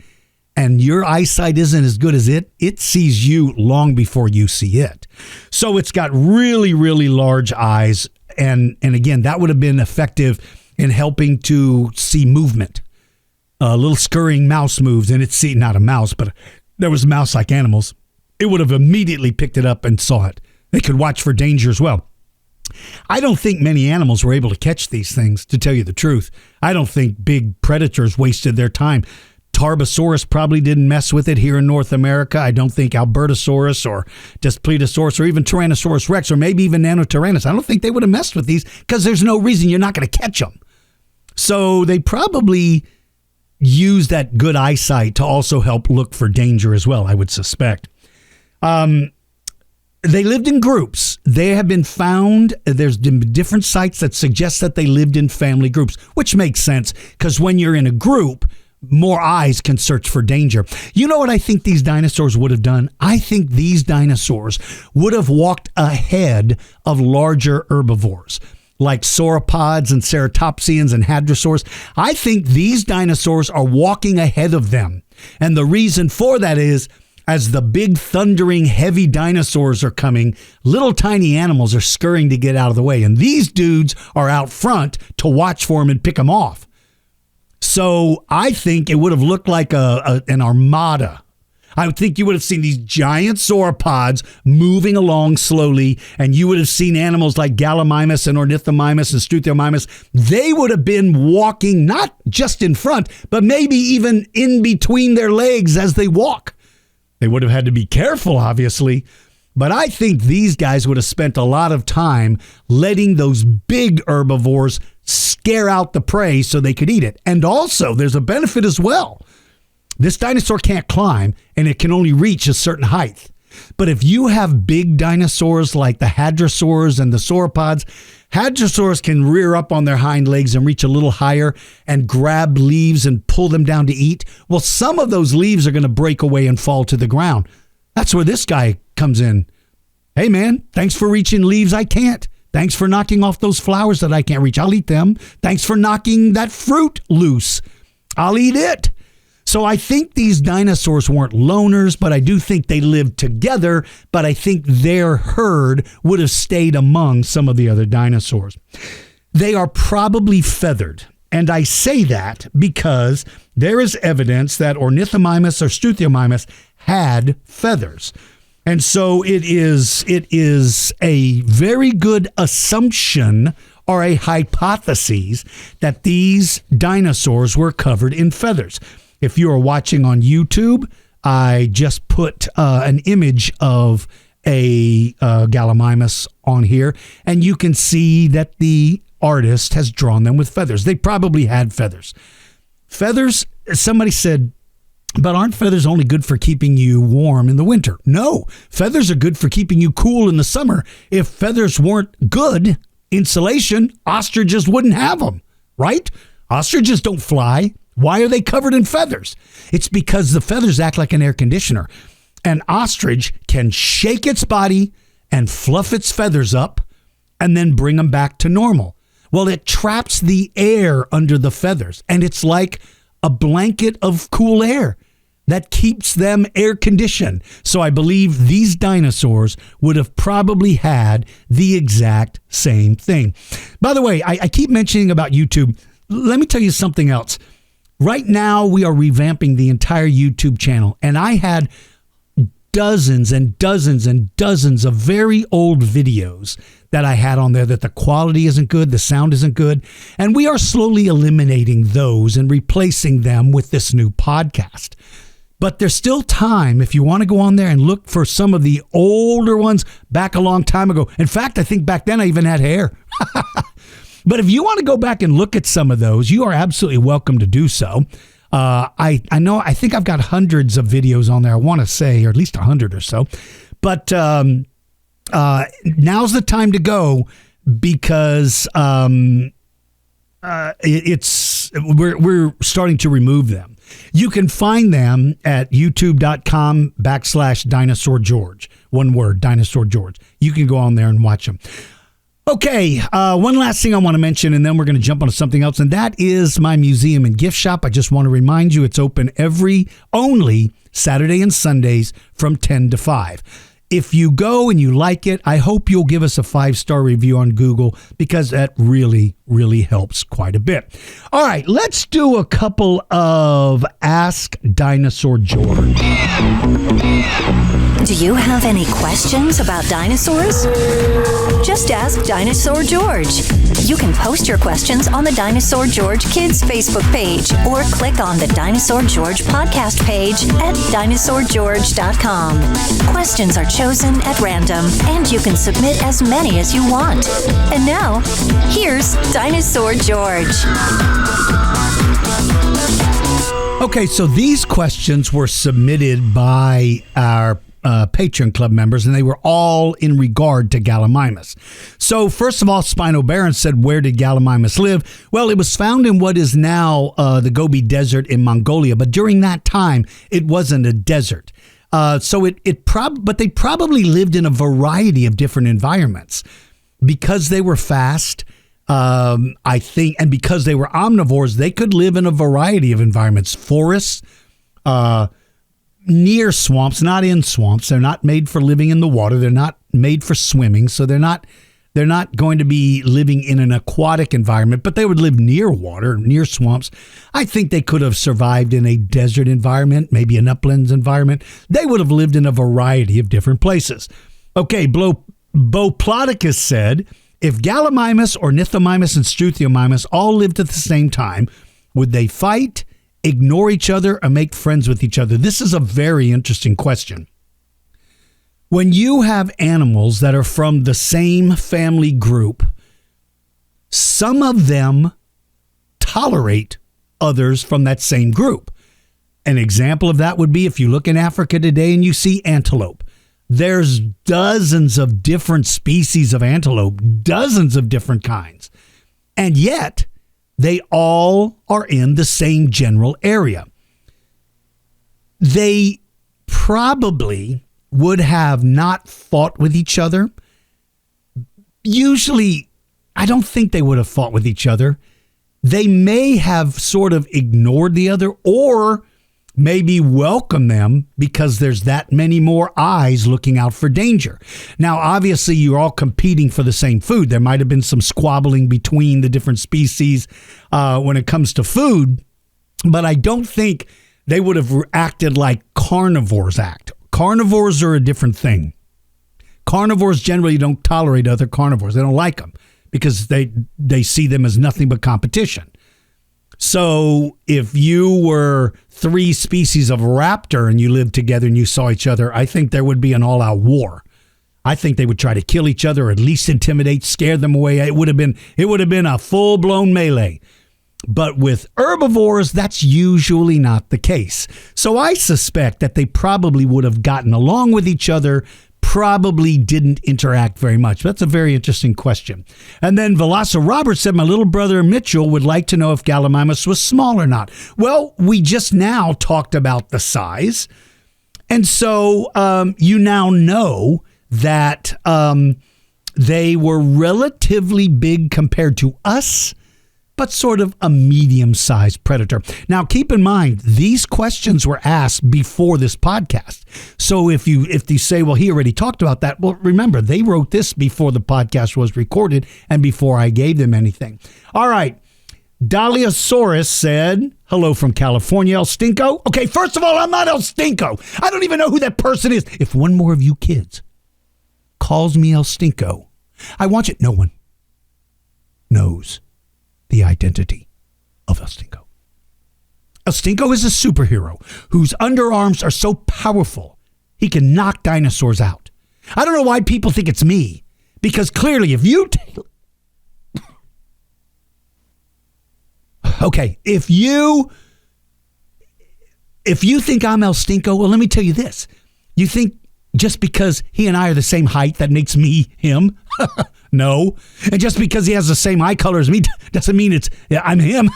and your eyesight isn't as good as it sees you long before you see it. So it's got really, really large eyes. And again, that would have been effective in helping to see movement. A little scurrying mouse moves and it's seen, not a mouse, but there was mouse-like animals. It would have immediately picked it up and saw it. They could watch for danger as well. I don't think many animals were able to catch these things, to tell you the truth. I don't think big predators wasted their time. Tarbosaurus probably didn't mess with it here in North America. I don't think Albertosaurus or Daspletosaurus or even Tyrannosaurus Rex or maybe even Nanotyrannus, I don't think they would have messed with these because there's no reason you're not going to catch them. So they probably use that good eyesight to also help look for danger as well, I would suspect. They lived in groups. They have been found. There's been different sites that suggest that they lived in family groups, which makes sense because when you're in a group, more eyes can search for danger. You know what I think these dinosaurs would have done? I think these dinosaurs would have walked ahead of larger herbivores like sauropods and ceratopsians and hadrosaurs. I think these dinosaurs are walking ahead of them. And the reason for that is as the big thundering heavy dinosaurs are coming, little tiny animals are scurrying to get out of the way. And these dudes are out front to watch for them and pick them off. So I think it would have looked like an armada. I would think you would have seen these giant sauropods moving along slowly, and you would have seen animals like Gallimimus and Ornithomimus and Struthiomimus. They would have been walking not just in front, but maybe even in between their legs as they walk. They would have had to be careful, obviously, but I think these guys would have spent a lot of time letting those big herbivores scare out the prey so they could eat it. And also, there's a benefit as well. This dinosaur can't climb, and it can only reach a certain height. But if you have big dinosaurs like the hadrosaurs and the sauropods, hadrosaurs can rear up on their hind legs and reach a little higher and grab leaves and pull them down to eat. Well, some of those leaves are going to break away and fall to the ground. That's where this guy comes in. Hey, man, thanks for reaching leaves I can't. Thanks for knocking off those flowers that I can't reach. I'll eat them. Thanks for knocking that fruit loose. I'll eat it. So I think these dinosaurs weren't loners, but I do think they lived together, but I think their herd would have stayed among some of the other dinosaurs. They are probably feathered, and I say that because there is evidence that Ornithomimus or Struthiomimus had feathers. And so it is a very good assumption or a hypothesis that these dinosaurs were covered in feathers. If you are watching on YouTube, I just put an image of a Gallimimus on here, and you can see that the artist has drawn them with feathers. They probably had feathers. Feathers, somebody said, but aren't feathers only good for keeping you warm in the winter? No, feathers are good for keeping you cool in the summer. If feathers weren't good insulation, ostriches wouldn't have them, right? Ostriches don't fly. Why are they covered in feathers? It's because the feathers act like an air conditioner. An ostrich can shake its body and fluff its feathers up and then bring them back to normal. Well, it traps the air under the feathers, and it's like a blanket of cool air that keeps them air conditioned. So I believe these dinosaurs would have probably had the exact same thing. By the way, I keep mentioning about YouTube. Let me tell you something else. Right now, we are revamping the entire YouTube channel, and I had dozens and dozens and dozens of very old videos that I had on there that the quality isn't good, the sound isn't good, and we are slowly eliminating those and replacing them with this new podcast. But there's still time if you want to go on there and look for some of the older ones back a long time ago. In fact, I think back then I even had hair. But if you want to go back and look at some of those, you are absolutely welcome to do so. I think I've got hundreds of videos on there, I want to say, or at least 100 or so. But now's the time to go because we're starting to remove them. You can find them at youtube.com/Dinosaur George. One word, Dinosaur George. You can go on there and watch them. Okay, one last thing I want to mention, and then we're going to jump onto something else, and that is my museum and gift shop. I just want to remind you it's open only Saturday and Sundays from 10 to 5. If you go and you like it, I hope you'll give us a 5-star review on Google because that really, really helps quite a bit. All right, let's do a couple of Ask Dinosaur George. Do you have any questions about dinosaurs? Just ask Dinosaur George. You can post your questions on the Dinosaur George Kids Facebook page or click on the Dinosaur George podcast page at dinosaurgeorge.com. Questions are chosen at random, and you can submit as many as you want. And now, here's Dinosaur George. Okay, so these questions were submitted by our Patreon Club members, and they were all in regard to Gallimimus. So first of all, Spino Baron said, where did Gallimimus live? Well, it was found in what is now the Gobi Desert in Mongolia, but during that time, it wasn't a desert. But they probably lived in a variety of different environments because they were fast. I think, and because they were omnivores, they could live in a variety of environments, forests, near swamps, not in swamps. They're not made for living in the water. They're not made for swimming. So they're not going to be living in an aquatic environment, but they would live near water, near swamps. I think they could have survived in a desert environment, maybe an uplands environment. They would have lived in a variety of different places. Okay, Boplodicus said, if Gallimimus or Nithomimus and Struthiomimus all lived at the same time, would they fight, ignore each other, or make friends with each other? This is a very interesting question. When you have animals that are from the same family group, some of them tolerate others from that same group. An example of that would be if you look in Africa today and you see antelope. There's dozens of different species of antelope, dozens of different kinds. And yet, they all are in the same general area. They probably would have not fought with each other. Usually, I don't think they would have fought with each other. They may have sort of ignored the other or maybe welcome them because there's that many more eyes looking out for danger. Now, obviously, you're all competing for the same food. There might have been some squabbling between the different species when it comes to food, but I don't think they would have acted like carnivores act. Carnivores are a different thing. Carnivores generally don't tolerate other carnivores. They don't like them because they see them as nothing but competition. So if you were 3 species of raptor and you lived together and you saw each other, I think there would be an all-out war. I think they would try to kill each other, or at least intimidate, scare them away. It would have been a full-blown melee. But with herbivores, that's usually not the case. So I suspect that they probably would have gotten along with each other, probably didn't interact very much. That's a very interesting question. And then Veloso Robert said, my little brother Mitchell would like to know if Gallimimus was small or not. Well, we just now talked about the size. And so you now know that they were relatively big compared to us, but sort of a medium-sized predator. Now, keep in mind, these questions were asked before this podcast. So if you say, well, he already talked about that, well, remember, they wrote this before the podcast was recorded and before I gave them anything. All right. Dinosaurus said, hello from California, El Stinko. Okay, first of all, I'm not El Stinko. I don't even know who that person is. If one more of you kids calls me El Stinko, I want you. No one knows the identity of El Stinko. El Stinko is a superhero whose underarms are so powerful he can knock dinosaurs out. I don't know why people think it's me, because clearly if you okay, if you think I'm El Stinko, well, let me tell you this. You think just because he and I are the same height, that makes me him? No. And just because he has the same eye color as me doesn't mean I'm him.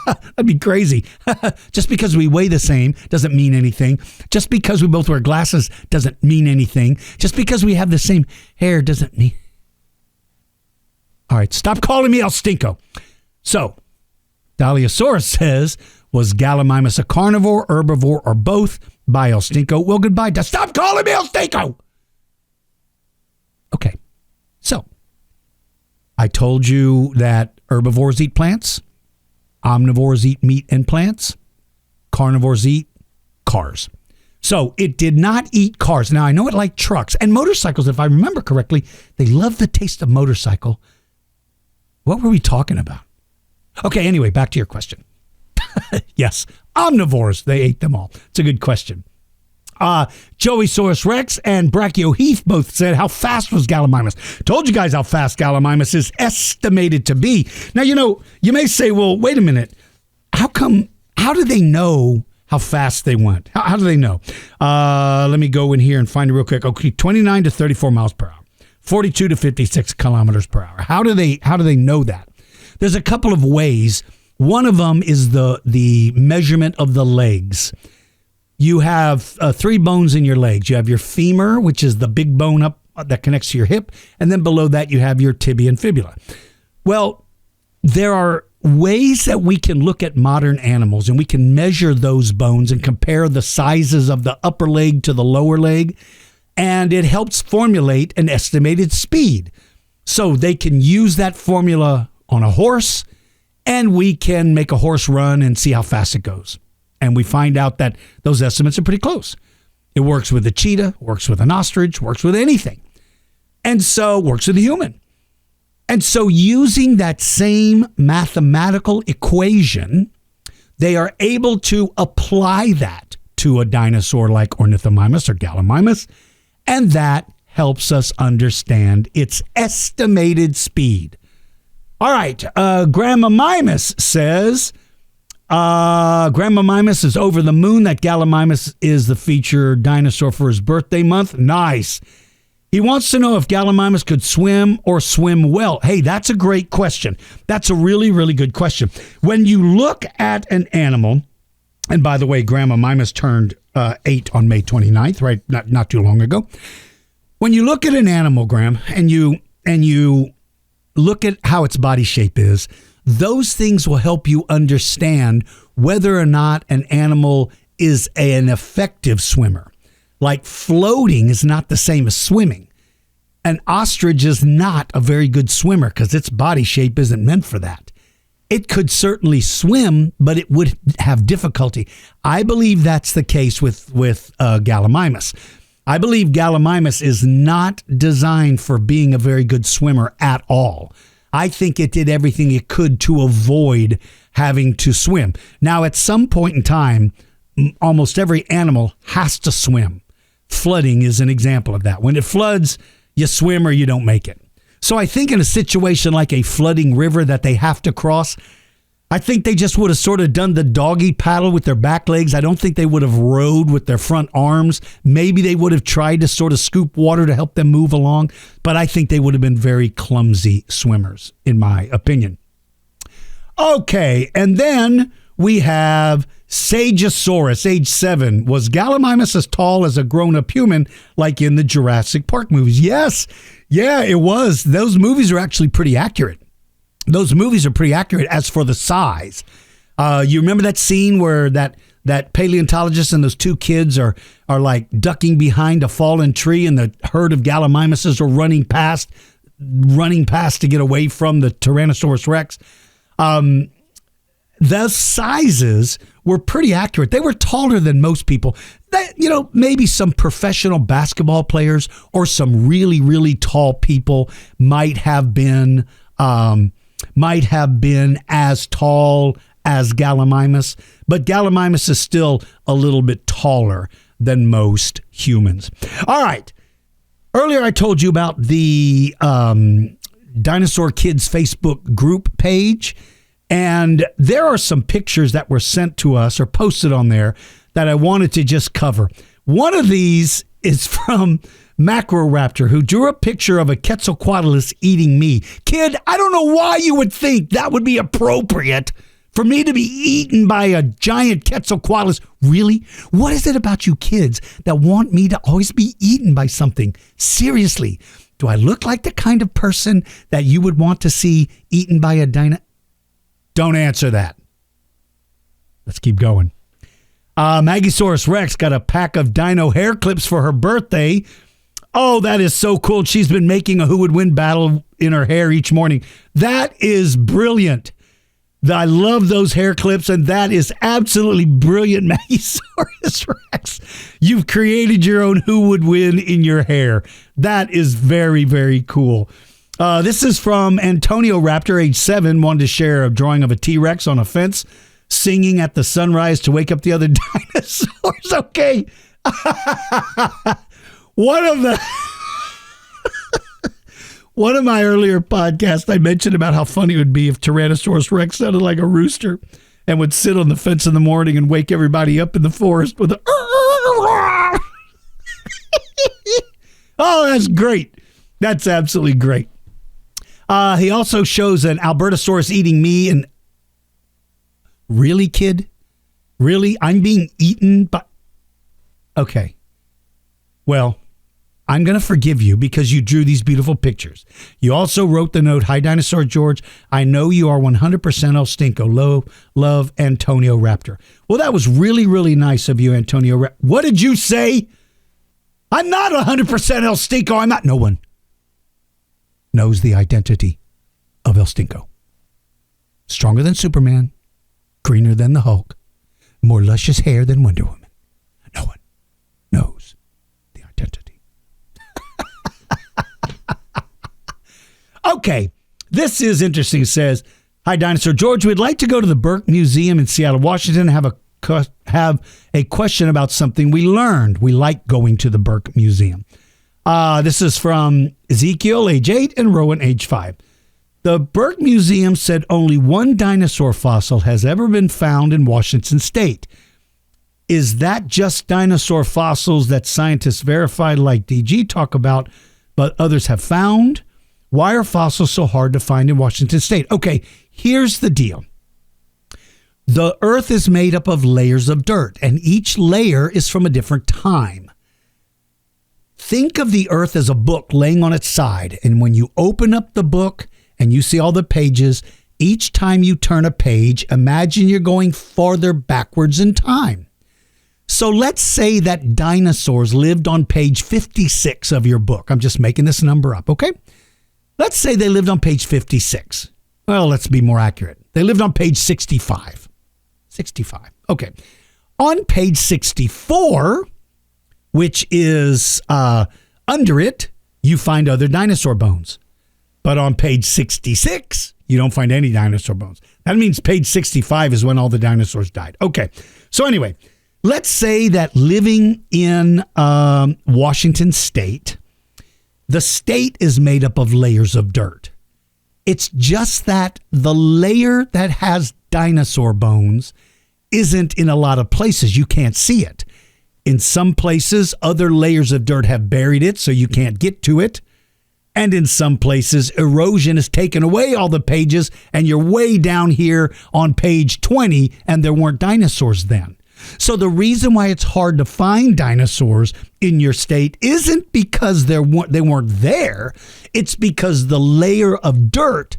That'd be crazy. Just because we weigh the same doesn't mean anything. Just because we both wear glasses doesn't mean anything. Just because we have the same hair doesn't mean... All right, stop calling me El Stinko. So, Dinosaur says, was Gallimimus a carnivore, herbivore, or both? Bye, El Stinko. Well, goodbye. Stop calling me El Stinko! Okay, so I told you that herbivores eat plants, omnivores eat meat and plants, carnivores eat cars. So it did not eat cars. Now, I know it liked trucks and motorcycles. If I remember correctly, they love the taste of motorcycle. What were we talking about? Okay, anyway, back to your question. Yes, omnivores, they ate them all. It's a good question. Joeysaurus Rex and Brachio Heath both said, how fast was Gallimimus? Told you guys how fast Gallimimus is estimated to be. Now, you may say, well, wait a minute. How do they know how fast they went? How do they know? Let me go in here and find it real quick. Okay, 29 to 34 miles per hour, 42 to 56 kilometers per hour. How do they know that? There's a couple of ways. One of them is the measurement of the legs. You have 3 bones in your legs. You have your femur, which is the big bone up that connects to your hip, and then below that you have your tibia and fibula. Well, there are ways that we can look at modern animals and we can measure those bones and compare the sizes of the upper leg to the lower leg, and it helps formulate an estimated speed. So they can use that formula on a horse, and we can make a horse run and see how fast it goes. And we find out that those estimates are pretty close. It works with a cheetah, works with an ostrich, works with anything. And so works with a human. And so using that same mathematical equation, they are able to apply that to a dinosaur like Ornithomimus or Gallimimus, and that helps us understand its estimated speed. All right, Grandma Mimus says, Grandma Mimus is over the moon that Gallimimus is the featured dinosaur for his birthday month. Nice. He wants to know if Gallimimus could swim or swim well. Hey, that's a great question. That's a really, really good question. When you look at an animal, and by the way, Grandma Mimus turned 8 on May 29th, right? Not too long ago. When you look at an animal, Graham, and you look at how its body shape is, those things will help you understand whether or not an animal is an effective swimmer. Like floating is not the same as swimming. An ostrich is not a very good swimmer because its body shape isn't meant for that. It could certainly swim, but it would have difficulty. I believe that's the case with Gallimimus. I believe Gallimimus is not designed for being a very good swimmer at all. I think it did everything it could to avoid having to swim. Now, at some point in time, almost every animal has to swim. Flooding is an example of that. When it floods, you swim or you don't make it. So I think in a situation like a flooding river that they have to cross, I think they just would have sort of done the doggy paddle with their back legs. I don't think they would have rowed with their front arms. Maybe they would have tried to sort of scoop water to help them move along, but I think they would have been very clumsy swimmers, in my opinion. Okay, and then we have Sageosaurus, age 7. Was Gallimimus as tall as a grown-up human like in the Jurassic Park movies? Yes. Yeah, it was. Those movies are actually pretty accurate. those movies are pretty accurate as for the size. You remember that scene where that paleontologist and those two kids are like ducking behind a fallen tree, and the herd of Gallimimuses are running past to get away from the Tyrannosaurus Rex. The sizes were pretty accurate. They were taller than most people. Maybe some professional basketball players or some really, really tall people might have been as tall as Gallimimus, but Gallimimus is still a little bit taller than most humans. All right. Earlier I told you about the Dinosaur Kids Facebook group page. And there are some pictures that were sent to us or posted on there that I wanted to just cover. One of these is from Macroraptor, who drew a picture of a Quetzalcoatlus eating me. Kid, I don't know why you would think that would be appropriate for me to be eaten by a giant Quetzalcoatlus. Really? What is it about you kids that want me to always be eaten by something? Seriously, do I look like the kind of person that you would want to see eaten by a dino? Don't answer that. Let's keep going. Maggisaurus Rex got a pack of dino hair clips for her birthday. Oh, that is so cool. She's been making a who would win battle in her hair each morning. That is brilliant. I love those hair clips, and that is absolutely brilliant, Maggisaurus Rex. You've created your own who would win in your hair. That is very, very cool. This is from Antonio Raptor, age 7, wanted to share a drawing of a T-Rex on a fence, singing at the sunrise to wake up the other dinosaurs. Okay. One of my earlier podcasts, I mentioned about how funny it would be if Tyrannosaurus Rex sounded like a rooster and would sit on the fence in the morning and wake everybody up in the forest with a... Oh, that's great. That's absolutely great. He also shows an Albertosaurus eating me, and really, kid? Really? I'm being eaten by... Okay. Well, I'm going to forgive you because you drew these beautiful pictures. You also wrote the note, "Hi, Dinosaur George. I know you are 100% El Stinko. Love, Antonio Raptor." Well, that was really, really nice of you, Antonio. What did you say? I'm not 100% El Stinko. I'm not. No one knows the identity of El Stinko. Stronger than Superman, greener than the Hulk, more luscious hair than Wonder Woman. No one knows the identity. Okay, this is interesting. It says, "Hi, Dinosaur George. We'd like to go to the Burke Museum in Seattle, Washington, and have a question about something we learned. We like going to the Burke Museum." This is from Ezekiel, age 8, and Rowan, age 5. "The Burke Museum said only one dinosaur fossil has ever been found in Washington State. Is that just dinosaur fossils that scientists verified like DG talk about, but others have found? Why are fossils so hard to find in Washington State?" Okay, here's the deal. The Earth is made up of layers of dirt, and each layer is from a different time. Think of the Earth as a book laying on its side, and when you open up the book and you see all the pages, each time you turn a page, imagine you're going farther backwards in time. So let's say that dinosaurs lived on page 56 of your book. I'm just making this number up, okay? Let's say they lived on page 56. Well, let's be more accurate. They lived on page 65. 65. Okay. On page 64, which is under it, you find other dinosaur bones. But on page 66, you don't find any dinosaur bones. That means page 65 is when all the dinosaurs died. Okay. So anyway, let's say that living in Washington State, the state is made up of layers of dirt. It's just that the layer that has dinosaur bones isn't in a lot of places. You can't see it. In some places, other layers of dirt have buried it, so you can't get to it. And in some places, erosion has taken away all the pages, and you're way down here on page 20, and there weren't dinosaurs then. So the reason why it's hard to find dinosaurs in your state isn't because they weren't there. It's because the layer of dirt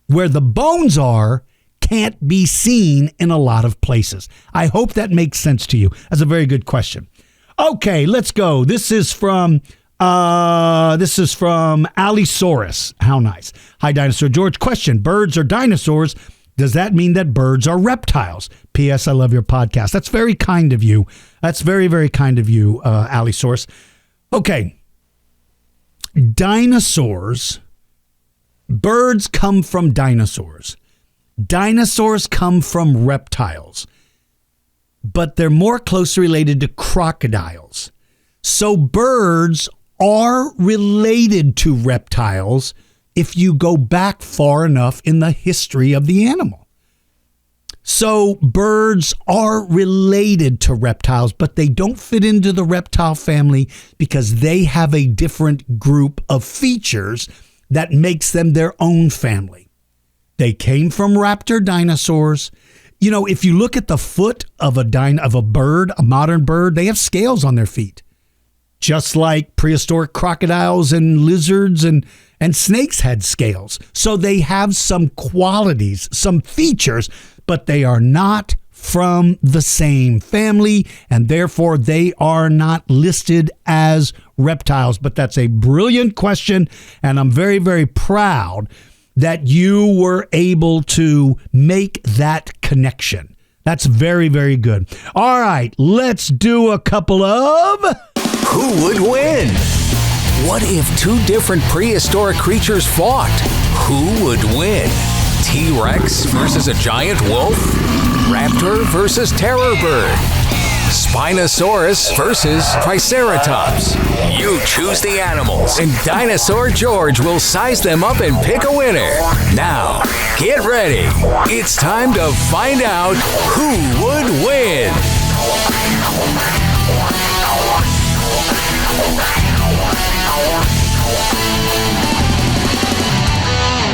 where the bones are can't be seen in a lot of places. I hope that makes sense to you. That's a very good question. Okay, let's go. This is from Allosaurus. How nice. Hi, Dinosaur George. Question: birds are dinosaurs. Does that mean that birds are reptiles? P.S. I love your podcast. That's very kind of you. That's very, very kind of you, Allosaurus. Okay. Dinosaurs. Birds come from dinosaurs. Dinosaurs come from reptiles. But they're more closely related to crocodiles. So birds are related to reptiles if you go back far enough in the history of the animal. So birds are related to reptiles, but they don't fit into the reptile family because they have a different group of features that makes them their own family. They came from raptor dinosaurs. You know, if you look at the foot of a bird, a modern bird, they have scales on their feet. Just like prehistoric crocodiles and lizards and snakes had scales. So they have some qualities, some features, but they are not from the same family, and therefore they are not listed as reptiles. But that's a brilliant question, and I'm very, very proud that you were able to make that connection. That's very, very good. All right, let's do a couple of... Who would win? What if two different prehistoric creatures fought? Who would win? T-Rex versus a giant wolf? Raptor versus terror bird? Spinosaurus versus Triceratops? You choose the animals, and Dinosaur George will size them up and pick a winner. Now, get ready. It's time to find out who would win.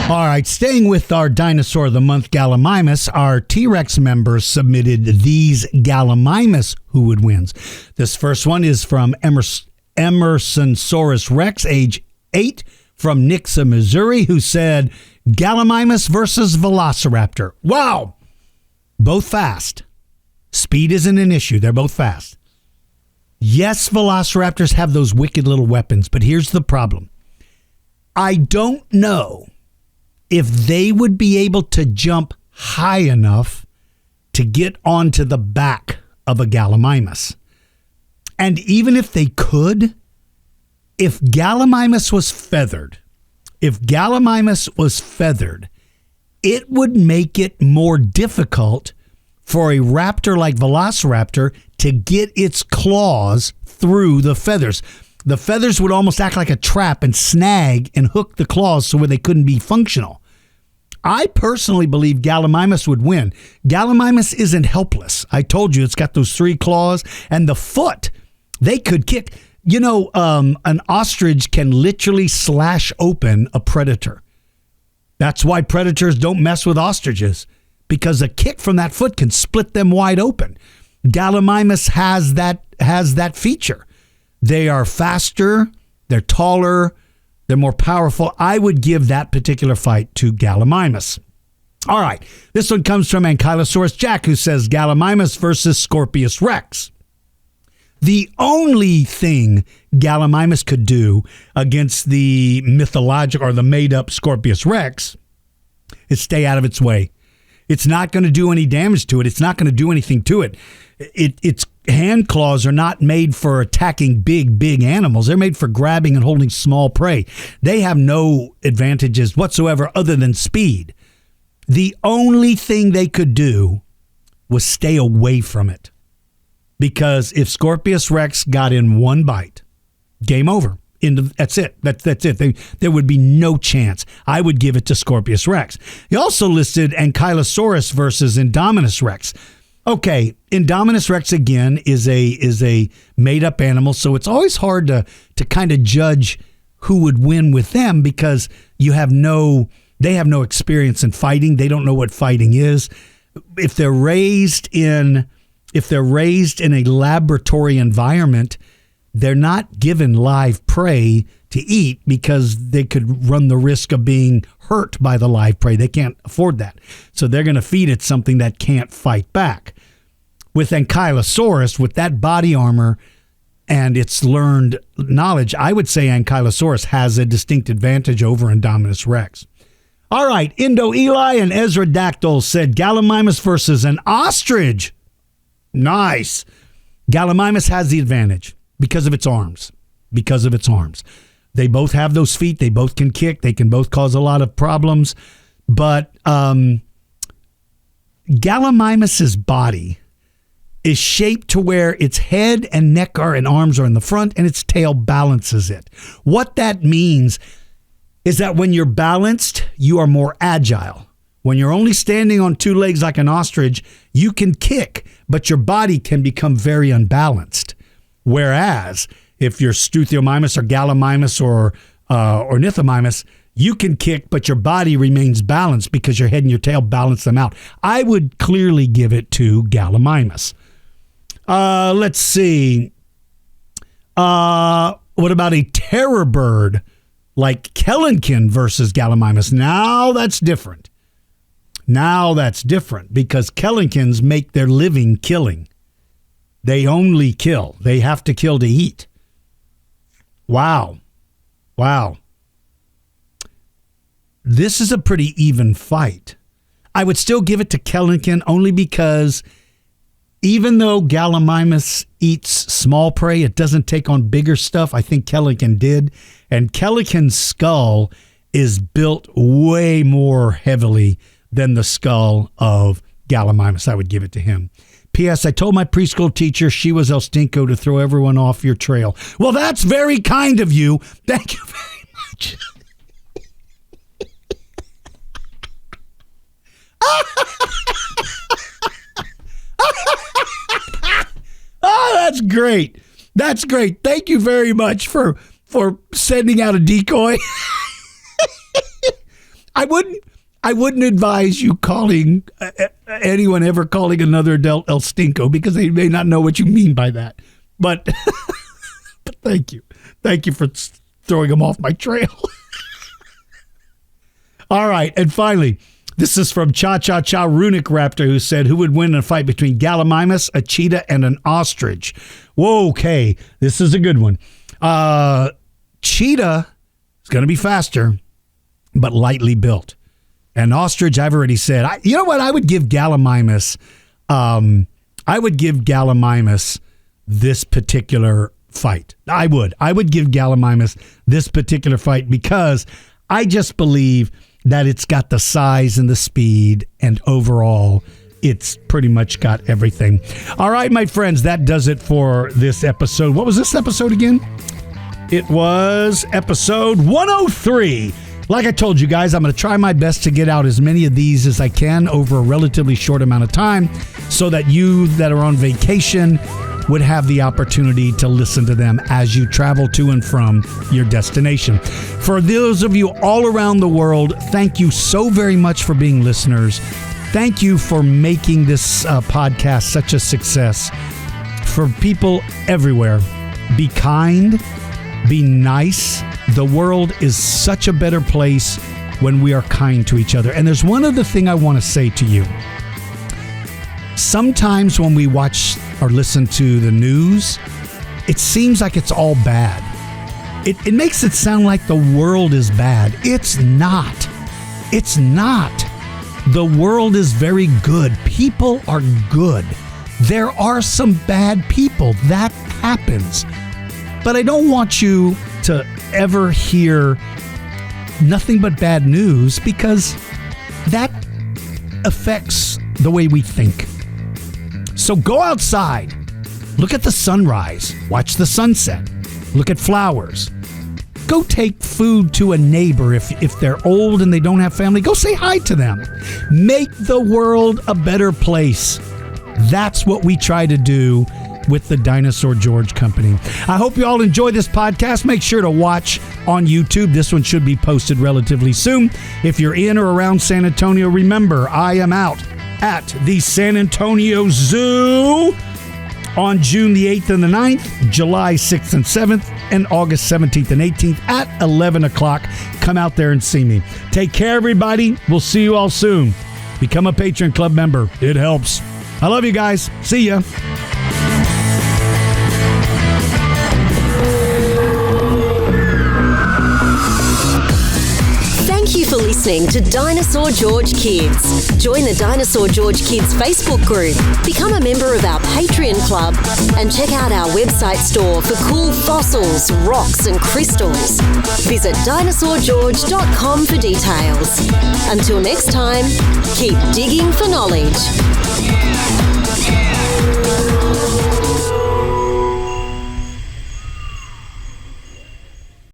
All right, staying with our Dinosaur of the Month, Gallimimus, our T-Rex members submitted these Gallimimus who would wins. This first one is from Emersonsaurus Rex, age 8, from Nixa, Missouri, who said Gallimimus versus Velociraptor. Wow! Both fast. Speed isn't an issue. They're both fast. Yes, Velociraptors have those wicked little weapons, but here's the problem. I don't know if they would be able to jump high enough to get onto the back of a Gallimimus. And even if they could, if Gallimimus was feathered, it would make it more difficult for a raptor like Velociraptor to get its claws through the feathers. The feathers would almost act like a trap and snag and hook the claws so where they couldn't be functional. I personally believe Gallimimus would win. Gallimimus isn't helpless. I told you it's got those 3 claws and the foot. They could kick. You know, an ostrich can literally slash open a predator. That's why predators don't mess with ostriches, because a kick from that foot can split them wide open. Gallimimus has that feature. They are faster, they're taller, they're more powerful. I would give that particular fight to Gallimimus. All right, this one comes from Ankylosaurus Jack, who says Gallimimus versus Scorpius Rex. The only thing Gallimimus could do against the mythological or the made-up Scorpius Rex is stay out of its way. It's not going to do any damage to it. It's not going to do anything to it. Its hand claws are not made for attacking big animals. They're made for grabbing and holding small prey. They have no advantages whatsoever other than speed. The only thing they could do was stay away from it. Because if Scorpius Rex got in one bite, game over. That's it. That's it. There would be no chance. I would give it to Scorpius Rex. He also listed Ankylosaurus versus Indominus Rex. Okay, Indominus Rex again is a made up animal, so it's always hard to kind of judge who would win with them because they have no experience in fighting. They don't know what fighting is. If they're raised in a laboratory environment, they're not given live prey to eat because they could run the risk of being hurt by the live prey. They can't afford that. So they're going to feed it something that can't fight back. With Ankylosaurus, with that body armor and its learned knowledge, I would say Ankylosaurus has a distinct advantage over Indominus Rex. All right, Indo-Eli and Ezra Dactyl said Gallimimus versus an ostrich. Nice. Gallimimus has the advantage because of its arms. They both have those feet. They both can kick. They can both cause a lot of problems. But Gallimimus's body is shaped to where its head and neck and arms are in the front and its tail balances it. What that means is that when you're balanced, you are more agile. When you're only standing on two legs like an ostrich, you can kick, but your body can become very unbalanced. Whereas if you're Struthiomimus or Gallimimus or Ornithomimus, you can kick, but your body remains balanced because your head and your tail balance them out. I would clearly give it to Gallimimus. Let's see. What about a terror bird like Kellenkin versus Gallimimus? Now that's different because Kellenkins make their living killing. They only kill. They have to kill to eat. Wow. This is a pretty even fight. I would still give it to Kellenkin only because even though Gallimimus eats small prey, it doesn't take on bigger stuff. I think Kellenkin did. And Kellenkin's skull is built way more heavily than the skull of Gallimimus. I would give it to him. P.S. I told my preschool teacher she was El Stinko to throw everyone off your trail. Well, that's very kind of you. Thank you very much. Oh, that's great. That's great. Thank you very much for sending out a decoy. I wouldn't advise you calling anyone ever calling another adult El Stinko because they may not know what you mean by that. But but thank you. Thank you for throwing them off my trail. All right. And finally, this is from Cha-Cha-Cha Runic Raptor, who said, who would win in a fight between Gallimimus, a cheetah, and an ostrich? Whoa, okay. This is a good one. Cheetah is going to be faster, but lightly built. And ostrich, I've already said. You know what? I would give Gallimimus. I would give Gallimimus this particular fight. I would give Gallimimus this particular fight because I just believe that it's got the size and the speed, and overall, it's pretty much got everything. All right, my friends, that does it for this episode. What was this episode again? It was episode 103. Like I told you guys, I'm going to try my best to get out as many of these as I can over a relatively short amount of time so that you that are on vacation would have the opportunity to listen to them as you travel to and from your destination. For those of you all around the world, thank you so very much for being listeners. Thank you for making this podcast such a success. For people everywhere, be kind, be nice. The world is such a better place when we are kind to each other. And there's one other thing I want to say to you. Sometimes when we watch or listen to the news, it seems like it's all bad. It makes it sound like the world is bad. It's not. It's not. The world is very good. People are good. There are some bad people. That happens. But I don't want you to ever hear nothing but bad news because that affects the way we think. So go outside, look at the sunrise, watch the sunset, look at flowers. Go take food to a neighbor if they're old and they don't have family. Go say hi to them. Make the world a better place. That's what we try to do with the Dinosaur George Company. I hope you all enjoy this podcast. Make sure to watch on YouTube. This one should be posted relatively soon. If you're in or around San Antonio, remember, I am out at the San Antonio Zoo on June the 8th and the 9th, July 6th and 7th, and August 17th and 18th at 11 o'clock. Come out there and see me. Take care, everybody. We'll see you all soon. Become a Patreon Club member. It helps. I love you guys. See ya. Thank you for listening to Dinosaur George Kids. Join the Dinosaur George Kids Facebook group, become a member of our Patreon club, and check out our website store for cool fossils, rocks, and crystals. Visit dinosaurgeorge.com for details. Until next time, keep digging for knowledge.